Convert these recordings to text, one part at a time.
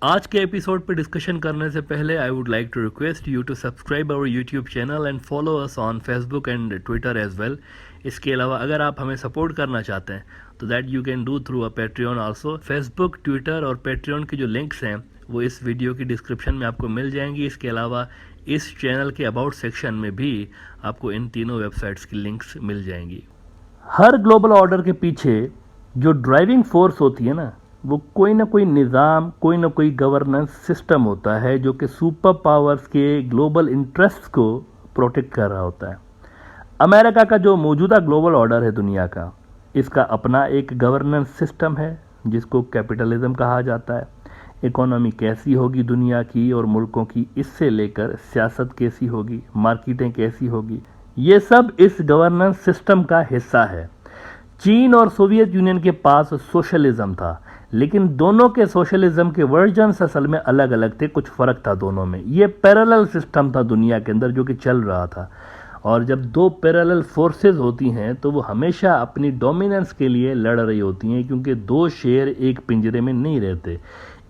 आज के एपिसोड पर डिस्कशन करने से पहले I would like to request you to subscribe our YouTube channel and follow us on Facebook and Twitter as well. इसके अलावा अगर आप हमें सपोर्ट करना चाहते हैं तो that you can do through a Patreon also. Facebook, Twitter और पेट्रियन के जो लिंक्स हैं वो इस वीडियो की डिस्क्रिप्शन में आपको मिल जाएंगी। इसके अलावा इस चैनल के अबाउट सेक्शन में भी आपको इन तीनों वेबसाइट्स की लिंक्स मिल जाएंगी। हर ग्लोबल ऑर्डर के पीछे जो ड्राइविंग फोर्स होती है ना, वो कोई ना कोई निज़ाम, कोई ना कोई गवर्नेंस सिस्टम होता है जो कि सुपर पावर्स के ग्लोबल इंटरेस्ट्स को प्रोटेक्ट कर रहा होता है। अमेरिका का जो मौजूदा ग्लोबल ऑर्डर है दुनिया का, इसका अपना एक गवर्नेंस सिस्टम है जिसको कैपिटलिज्म कहा जाता है। इकोनॉमी कैसी होगी दुनिया की और मुल्कों की, इससे लेकर सियासत कैसी होगी, मार्केटें कैसी होगी, ये सब इस गवर्नेंस सिस्टम का हिस्सा है। चीन और सोवियत यूनियन के पास सोशलिज्म था, लेकिन दोनों के सोशलिज्म के वर्जन्स असल में अलग अलग थे, कुछ फ़र्क था दोनों में। ये पैरेलल सिस्टम था दुनिया के अंदर जो कि चल रहा था। और जब दो पैरेलल फोर्सेस होती हैं तो वो हमेशा अपनी डोमिनेंस के लिए लड़ रही होती हैं, क्योंकि दो शेर एक पिंजरे में नहीं रहते।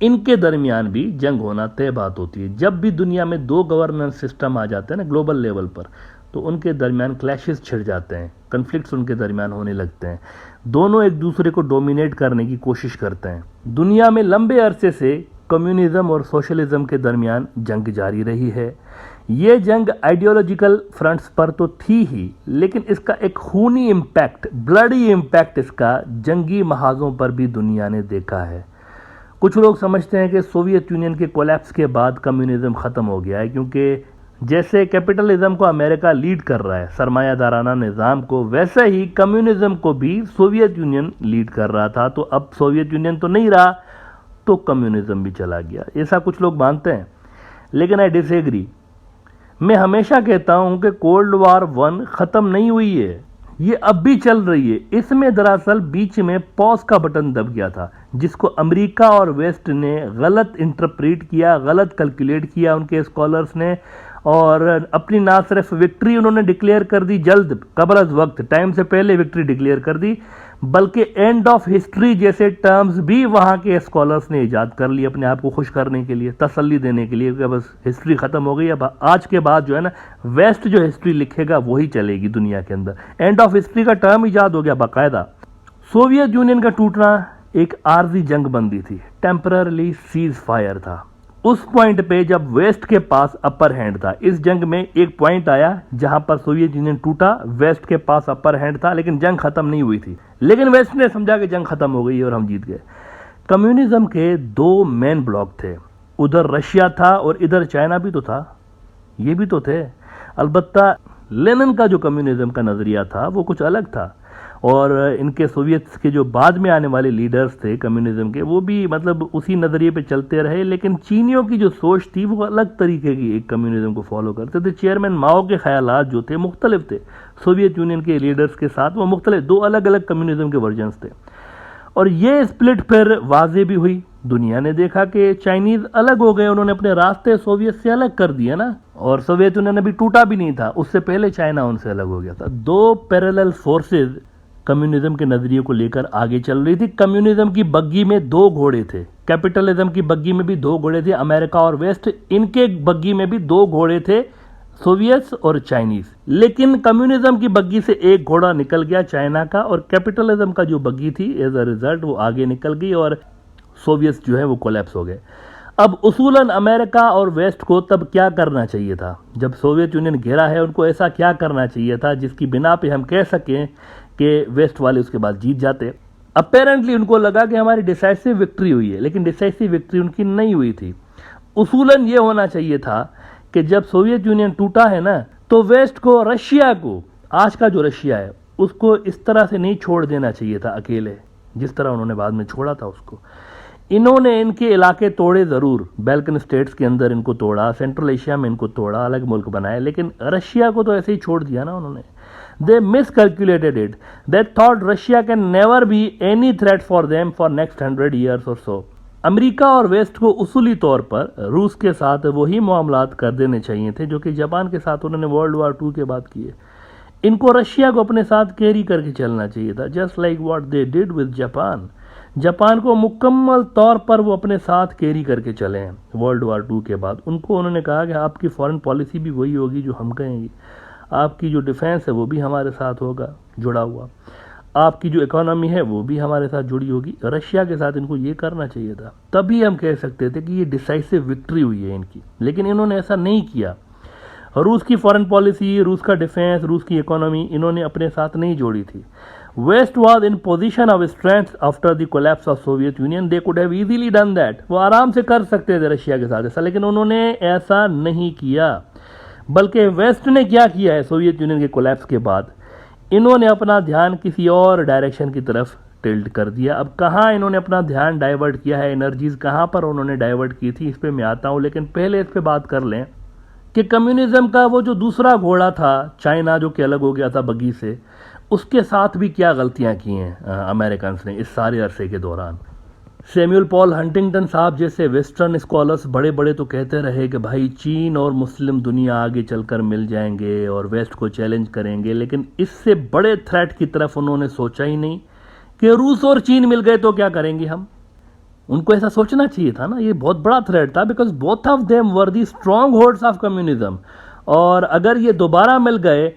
इनके दरमियान भी जंग होना तय बात होती है। जब भी दुनिया में दो गवर्नेंस सिस्टम आ जाते हैं ना ग्लोबल लेवल पर, तो उनके दरमियान क्लैशेस छिड़ जाते हैं, कन्फ्लिक्ट्स उनके दरमियान होने लगते हैं। दोनों एक दूसरे को डोमिनेट करने की कोशिश करते हैं। दुनिया में लंबे अरसे से कम्युनिज्म और सोशलिज्म के दरमियान जंग जारी रही है। ये जंग आइडियोलॉजिकल फ्रंट्स पर तो थी ही, लेकिन इसका एक खूनी इम्पैक्ट, ब्लडी इम्पैक्ट इसका जंगी महाजों पर भी दुनिया ने देखा है। कुछ लोग समझते हैं कि सोवियत यूनियन के कोलैप्स के बाद कम्युनिज्म ख़त्म हो गया है, क्योंकि जैसे कैपिटलिज्म को अमेरिका लीड कर रहा है, सरमायादाराना निज़ाम को, वैसे ही कम्युनिज्म को भी सोवियत यूनियन लीड कर रहा था। तो अब सोवियत यूनियन तो नहीं रहा तो कम्युनिज्म भी चला गया, ऐसा कुछ लोग मानते हैं। लेकिन आई डिसएग्री। मैं हमेशा कहता हूं कि कोल्ड वॉर 1 ख़त्म नहीं हुई है, ये अब भी चल रही है। इसमें दरअसल बीच में पॉज का बटन दब गया था, जिसको अमेरिका और वेस्ट ने गलत इंटरप्रेट किया, गलत कैलकुलेट किया उनके स्कॉलर्स ने, और अपनी ना सिर्फ विक्ट्री उन्होंने डिक्लेयर कर दी जल्द, कबल अज़ वक्त, टाइम से पहले विक्ट्री डिक्लेयर कर दी, बल्कि एंड ऑफ हिस्ट्री जैसे टर्म्स भी वहाँ के स्कॉलर्स ने ईजाद कर लिए अपने आप को खुश करने के लिए, तसल्ली देने के लिए कि बस हिस्ट्री ख़त्म हो गई। अब आज के बाद जो है ना, वेस्ट जो हिस्ट्री लिखेगा वही चलेगी दुनिया के अंदर। एंड ऑफ हिस्ट्री का टर्म ईजाद हो गया बाकायदा। सोवियत यूनियन का टूटना एक आर्जी जंग बंदी थी, टेम्पररी सीज फायर था। उस पॉइंट पे जब वेस्ट के पास अपर हैंड था, इस जंग में एक पॉइंट आया जहां पर सोवियत यूनियन टूटा, वेस्ट के पास अपर हैंड था, लेकिन जंग खत्म नहीं हुई थी। लेकिन वेस्ट ने समझा कि जंग खत्म हो गई और हम जीत गए। कम्युनिज्म के दो मेन ब्लॉक थे, उधर रशिया था और इधर चाइना भी तो था, ये भी तो थे। अलबत्ता लेनिन का जो कम्युनिज्म का नज़रिया था वो कुछ अलग था, और इनके सोवियत के जो बाद में आने वाले लीडर्स थे कम्युनिज्म के, वो भी मतलब उसी नज़रिए पे चलते रहे। लेकिन चीनियों की जो सोच थी वो अलग तरीके की एक कम्युनिज्म को फॉलो करते थे। चेयरमैन माओ के ख्यालात जो थे मुख्तलिफ थे, सोवियत यूनियन के लीडर्स के साथ वो मुख्तलिफ, दो अलग अलग कम्युनिज्म के वर्जन्स थे। और ये स्प्लिट फिर वाजे भी हुई। दुनिया ने देखा कि चाइनीज अलग हो गए, उन्होंने अपने रास्ते सोवियत से अलग कर दिए ना, और सोवियत यूनियन अभी टूटा भी नहीं था, उससे पहले चाइना उनसे अलग हो गया था। दो पैरेलल फोर्सेज कम्युनिज्म के नजरिए को लेकर आगे चल रही थी। कम्युनिज्म की बग्गी में दो घोड़े थे, कैपिटलिज्म की बग्गी में भी दो घोड़े थे, अमेरिका और वेस्ट, इनके बग्गी में भी दो घोड़े थे, सोवियत और चाइनीज। लेकिन कम्युनिज्म की बग्गी से एक घोड़ा निकल गया चाइना का, और कैपिटलिज्म का जो बग्गी थी एज अ रिजल्ट वो आगे निकल गई और सोवियत जो है वो कोलैप्स हो गए। अब उसूलन अमेरिका और वेस्ट को तब क्या करना चाहिए था? जब सोवियत यूनियन घेरा है, उनको ऐसा क्या करना चाहिए था जिसकी बिना पे हम कह सकें कि वेस्ट वाले उसके बाद जीत जाते? अपेरेंटली उनको लगा कि हमारी डिसाइसिव विक्ट्री हुई है, लेकिन डिसाइसिव विक्ट्री उनकी नहीं हुई थी। उसूलन ये होना चाहिए था कि जब सोवियत यूनियन टूटा है ना, तो वेस्ट को, रशिया को, आज का जो रशिया है उसको इस तरह से नहीं छोड़ देना चाहिए था अकेले, जिस तरह उन्होंने बाद में छोड़ा था उसको। इन्होंने इनके इलाके तोड़े ज़रूर, बैल्कन स्टेट्स के अंदर इनको तोड़ा, सेंट्रल एशिया में इनको तोड़ा, अलग मुल्क बनाए, लेकिन रशिया को तो ऐसे ही छोड़ दिया ना उन्होंने। They miscalculated it, they thought Russia can never be any threat for them for next 100 years और सो। अमेरिका और वेस्ट को उसूली तौर पर रूस के साथ वही मामलात कर देने चाहिए थे जो कि जापान के साथ उन्होंने वर्ल्ड वॉर 2 के बाद किए। इनको रशिया को अपने साथ कैरी करके चलना चाहिए था, just like what they did with Japan. Japan को मुकम्मल तौर पर वो अपने साथ कैरी करके चले हैं वर्ल्ड वार 2 के बाद। उनको उन्होंने कहा कि आपकी फॉरेन पॉलिसी भी वही होगी जो हम कहेंगे, आपकी जो डिफेंस है वो भी हमारे साथ होगा जुड़ा हुआ, आपकी जो इकोनॉमी है वो भी हमारे साथ जुड़ी होगी। रशिया के साथ इनको ये करना चाहिए था, तभी हम कह सकते थे कि ये डिसाइसिव विक्ट्री हुई है इनकी, लेकिन इन्होंने ऐसा नहीं किया। रूस की फॉरेन पॉलिसी, रूस का डिफेंस, रूस की इकोनॉमी इन्होंने अपने साथ नहीं जोड़ी थी। West was in position of strength after the collapse of Soviet Union, they could have easily done that. वो आराम से कर सकते थे रशिया के साथ ऐसा, लेकिन उन्होंने ऐसा नहीं किया। बल्कि वेस्ट ने क्या किया है सोवियत यूनियन के कोलैप्स के बाद, इन्होंने अपना ध्यान किसी और डायरेक्शन की तरफ टिल्ट कर दिया। अब कहाँ इन्होंने अपना ध्यान डाइवर्ट किया है, एनर्जीज कहाँ पर उन्होंने डाइवर्ट की थी, इस पर मैं आता हूँ। लेकिन पहले इस पर बात कर लें कि कम्युनिज्म का वो जो दूसरा घोड़ा था चाइना, जो कि अलग हो गया था बगी से, उसके साथ भी क्या गलतियां की हैं अमेरिकन ने इस सारे अरसे के दौरान। सैमुअल पॉल हंटिंगटन साहब जैसे वेस्टर्न स्कॉलर्स बड़े बड़े तो कहते रहे कि भाई चीन और मुस्लिम दुनिया आगे चलकर मिल जाएंगे और वेस्ट को चैलेंज करेंगे, लेकिन इससे बड़े थ्रेट की तरफ उन्होंने सोचा ही नहीं कि रूस और चीन मिल गए तो क्या करेंगे हम। उनको ऐसा सोचना चाहिए था ना, ये बहुत बड़ा थ्रेट था, because both of them were the strong holds of communism. और अगर ये दोबारा मिल गए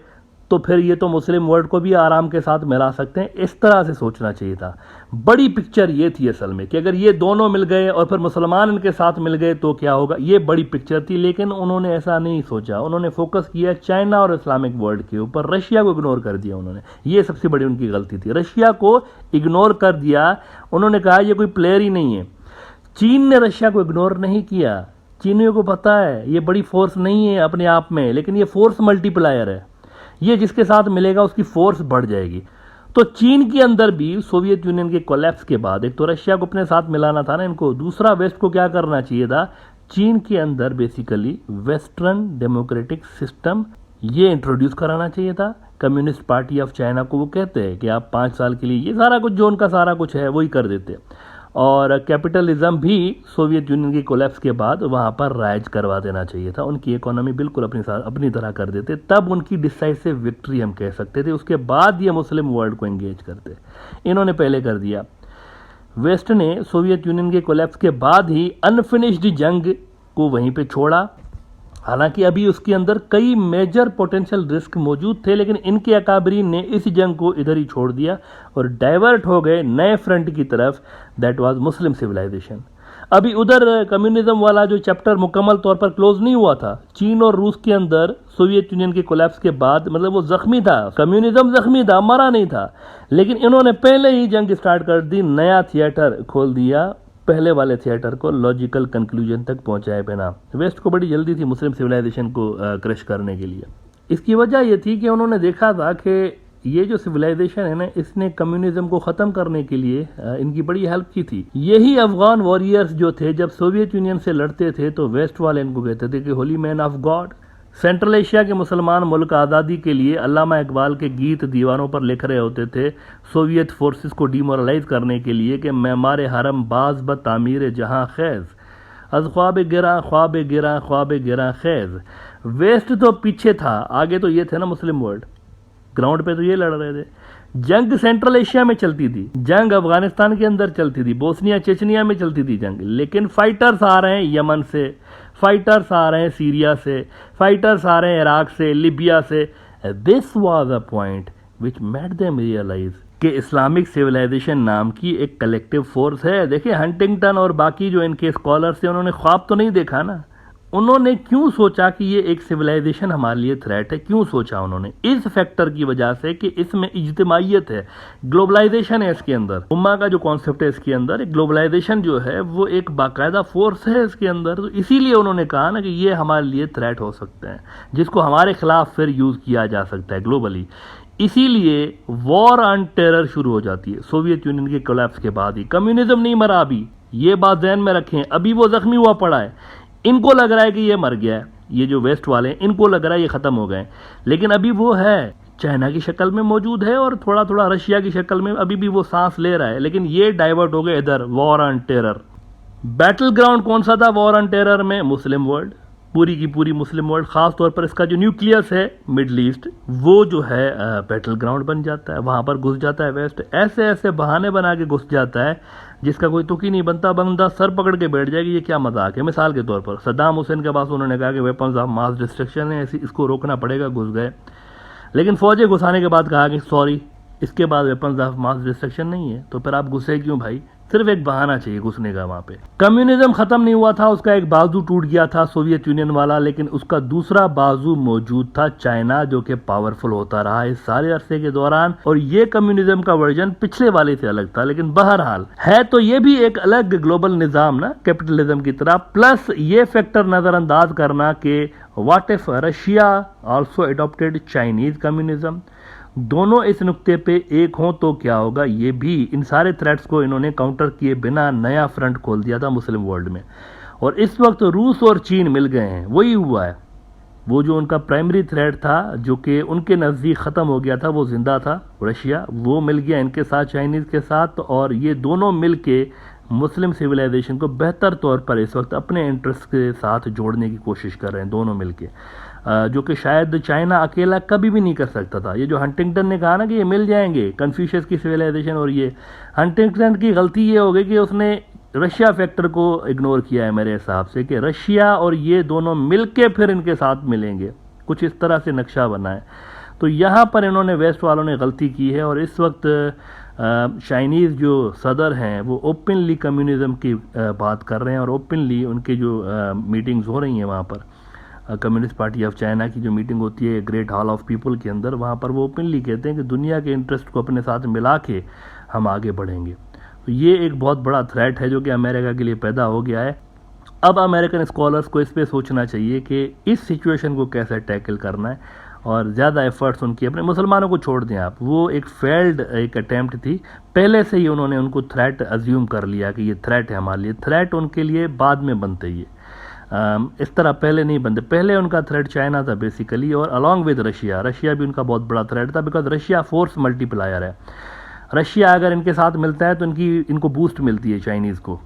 तो फिर ये तो मुस्लिम वर्ल्ड को भी आराम के साथ मिला सकते हैं। इस तरह से सोचना चाहिए था। बड़ी पिक्चर ये थी असल में कि अगर ये दोनों मिल गए और फिर मुसलमान इनके साथ मिल गए तो क्या होगा, ये बड़ी पिक्चर थी। लेकिन उन्होंने ऐसा नहीं सोचा, उन्होंने फोकस किया चाइना और इस्लामिक वर्ल्ड के ऊपर, रशिया को इग्नोर कर दिया उन्होंने। ये सबसे बड़ी उनकी गलती थी, रशिया को इग्नोर कर दिया। उन्होंने कहा ये कोई प्लेयर ही नहीं है। चीन ने रशिया को इग्नोर नहीं किया, चीनियों को पता है ये बड़ी फोर्स नहीं है अपने आप में, लेकिन ये फोर्स मल्टीप्लायर है, ये जिसके साथ मिलेगा उसकी फोर्स बढ़ जाएगी। तो चीन के अंदर भी सोवियत यूनियन के कोलैप्स के बाद एक तो रशिया को अपने साथ मिलाना था ना इनको, दूसरा वेस्ट को क्या करना चाहिए था, चीन के अंदर बेसिकली वेस्टर्न डेमोक्रेटिक सिस्टम ये इंट्रोड्यूस कराना चाहिए था। कम्युनिस्ट पार्टी ऑफ चाइना को वो कहते हैं कि आप 5 साल के लिए ये सारा कुछ जो उनका सारा कुछ है वही कर देते, और कैपिटलिज्म भी सोवियत यूनियन के कोलैप्स के बाद वहाँ पर राइज करवा देना चाहिए था। उनकी इकोनॉमी बिल्कुल अपनी तरह कर देते, तब उनकी डिसाइसिव विक्ट्री हम कह सकते थे। उसके बाद ये मुस्लिम वर्ल्ड को एंगेज करते, इन्होंने पहले कर दिया। वेस्ट ने सोवियत यूनियन के कोलैप्स के बाद ही अनफिनिश्ड जंग को वहीं पे छोड़ा। हालांकि अभी उसके अंदर कई मेजर पोटेंशियल रिस्क मौजूद थे, लेकिन इनके अकाबरीन ने इस जंग को इधर ही छोड़ दिया और डाइवर्ट हो गए नए फ्रंट की तरफ, दैट वाज मुस्लिम सिविलाइजेशन। अभी उधर कम्युनिज्म वाला जो चैप्टर मुकम्मल तौर पर क्लोज नहीं हुआ था चीन और रूस के अंदर सोवियत यूनियन के कोलैप्स के बाद, मतलब वो जख्मी था, कम्युनिज्म जख्मी था, मरा नहीं था, लेकिन इन्होंने पहले ही जंग स्टार्ट कर दी, नया थिएटर खोल दिया, पहले वाले थिएटर को लॉजिकल कंक्लूजन तक पहुंचाए बिना। वेस्ट को बड़ी जल्दी थी मुस्लिम सिविलाइजेशन को क्रश करने के लिए। इसकी वजह यह थी कि उन्होंने देखा था कि ये जो सिविलाइजेशन है ना, इसने कम्युनिज्म को ख़त्म करने के लिए इनकी बड़ी हेल्प की थी। यही अफगान वॉरियर्स जो थे जब सोवियत यूनियन से लड़ते थे तो वेस्ट वाले इनको कहते थे कि Holi man of God. Central Asia के मुसलमान मुल्क आज़ादी के लिए अल्लामा इकबाल के गीत दीवारों पर लिख रहे होते थे सोवियत फोर्सेस को डिमोरलाइज करने के लिए कि मेमारे हरम बाज ब तामीर जहां खैज, अज ख्वाब गिरा ख्वाब गिरा ख्वाब गिरा खैज। वेस्ट तो पीछे था, आगे तो ये थे ना मुस्लिम वर्ल्ड, ग्राउंड पे तो ये लड़ रहे थे। जंग सेंट्रल एशिया में चलती थी, जंग अफगानिस्तान के अंदर चलती थी, बोस्निया चेचनिया में चलती थी जंग, लेकिन फाइटर्स आ रहे हैं यमन से, फाइटर्स आ रहे हैं सीरिया से, फाइटर्स आ रहे हैं इराक से, लिबिया से। This was a point which made them realise कि इस्लामिक सिविलाइजेशन नाम की एक कलेक्टिव फोर्स है। देखिए हंटिंगटन और बाकी जो इनके स्कॉलर्स थे उन्होंने ख्वाब तो नहीं देखा ना, उन्होंने क्यों सोचा कि ये एक सिविलाइजेशन हमारे लिए थ्रेट है, क्यों सोचा उन्होंने, इस फैक्टर की वजह से कि इसमें इज्तिमाइयत है, ग्लोबलाइजेशन है इसके अंदर, उम्मा का जो कॉन्सेप्ट है इसके अंदर, ग्लोबलाइजेशन जो है वो एक बाकायदा फोर्स है इसके अंदर। तो इसीलिए उन्होंने कहा ना कि ये हमारे लिए थ्रेट हो सकते हैं जिसको हमारे खिलाफ फिर यूज किया जा सकता है ग्लोबली। इसीलिए वॉर ऑन टेरर शुरू हो जाती है सोवियत यूनियन के कोलैप्स के बाद ही। कम्युनिज्म नहीं मरा अभी, ये बात ध्यान में रखें, अभी वो जख्मी हुआ पड़ा है। इनको लग रहा है कि ये मर गया है, ये जो वेस्ट वाले हैं इनको लग रहा है ये खत्म हो गए, लेकिन अभी वो है चाइना की शक्ल में मौजूद है और थोड़ा थोड़ा रशिया की शक्ल में अभी भी वो सांस ले रहा है, लेकिन ये डाइवर्ट हो गए इधर war on terror. Battle ground कौन सा था वॉर ऑन टेरर में? मुस्लिम वर्ल्ड। पूरी की पूरी मुस्लिम वर्ल्ड, ख़ास तौर पर इसका जो न्यूक्लियस है मिडल ईस्ट, वो जो है बैटल ग्राउंड बन जाता है, वहाँ पर घुस जाता है वेस्ट। ऐसे ऐसे बहाने बना के घुस जाता है जिसका कोई तुक ही नहीं बनता। बंदा सर पकड़ के बैठ जाएगी, ये क्या मजाक है। मिसाल के तौर पर सद्दाम हुसैन के पास उन्होंने कहा कि वेपन्स ऑफ मास डिस्ट्रक्शन है, इसको रोकना पड़ेगा, घुस गए। लेकिन फौजें घुसाने के बाद कहा कि सॉरी, इसके बाद वेपन्स ऑफ मास डिस्ट्रक्शन नहीं है, तो फिर आप घुसे क्यों भाई? सिर्फ एक बहाना चाहिए घुसने का वहां पे। कम्युनिज्म खत्म नहीं हुआ था, उसका एक बाजू टूट गया था सोवियत यूनियन वाला, लेकिन उसका दूसरा बाजू मौजूद था चाइना, जो कि पावरफुल होता रहा इस सारे अरसे के दौरान। और ये कम्युनिज्म का वर्जन पिछले वाले से अलग था, लेकिन बहरहाल है तो ये भी एक अलग ग्लोबल निजाम ना, कैपिटलिज्म की तरह। प्लस ये फैक्टर नजरअंदाज करना कि what if Russia also adopted Chinese communism, दोनों इस नुक्ते पे एक हों तो क्या होगा। ये भी, इन सारे थ्रेट्स को इन्होंने काउंटर किए बिना नया फ्रंट खोल दिया था मुस्लिम वर्ल्ड में। और इस वक्त रूस और चीन मिल गए हैं, वही हुआ है। वो जो उनका प्राइमरी थ्रेट था, जो कि उनके नज़दीक ख़त्म हो गया था, वो जिंदा था, रशिया, वो मिल गया इनके साथ, चाइनीज़ के साथ। और ये दोनों मिल के मुस्लिम सिविलाइजेशन को बेहतर तौर पर इस वक्त अपने इंटरेस्ट के साथ जोड़ने की कोशिश कर रहे हैं, दोनों मिल के, जो कि शायद चाइना अकेला कभी भी नहीं कर सकता था। ये जो हंटिंगटन ने कहा ना कि ये मिल जाएंगे, कन्फ्यूशियस की सिविलाइजेशन, और ये हंटिंगटन की गलती ये हो गई कि उसने रशिया फैक्टर को इग्नोर किया है मेरे हिसाब से, कि रशिया और ये दोनों मिलके फिर इनके साथ मिलेंगे, कुछ इस तरह से नक्शा बना है। तो यहाँ पर इन्होंने, वेस्ट वालों ने गलती की है। और इस वक्त चाइनीज़ जो सदर हैं वो ओपनली कम्युनिज्म की बात कर रहे हैं, और ओपनली उनके जो मीटिंग्स हो रही हैं वहाँ पर, कम्युनिस्ट पार्टी ऑफ चाइना की जो मीटिंग होती है ग्रेट हॉल ऑफ पीपल के अंदर, वहाँ पर वो ओपनली कहते हैं कि दुनिया के इंटरेस्ट को अपने साथ मिला के हम आगे बढ़ेंगे। तो ये एक बहुत बड़ा थ्रेट है जो कि अमेरिका के लिए पैदा हो गया है। अब अमेरिकन स्कॉलर्स को इस पर सोचना चाहिए कि इस सिचुएशन को कैसे टैकल करना है, और ज़्यादा एफर्ट्स उनकी, अपने मुसलमानों को छोड़ दें आप, वो एक फेल्ड एक अटैम्प्ट थी, पहले से ही उन्होंने उनको थ्रेट अज्यूम कर लिया कि ये थ्रेट है हमारे लिए। थ्रेट उनके लिए बाद में बनते ही, इस तरह पहले नहीं बनते। पहले उनका थ्रेट चाइना था बेसिकली, और अलॉन्ग विद रशिया, रशिया भी उनका बहुत बड़ा थ्रेट था, बिकॉज रशिया फोर्स मल्टीप्लायर है। रशिया अगर इनके साथ मिलता है तो इनको बूस्ट मिलती है चाइनीज़ को।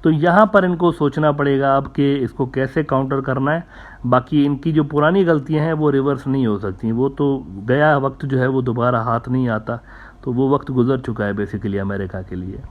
तो यहाँ पर इनको सोचना पड़ेगा अब कि इसको कैसे काउंटर करना है। बाकी इनकी जो पुरानी गलतियाँ हैं वो रिवर्स नहीं हो सकती, वो तो गया वक्त जो है वो दोबारा हाथ नहीं आता, तो वो वक्त गुजर चुका है बेसिकली अमेरिका के लिए।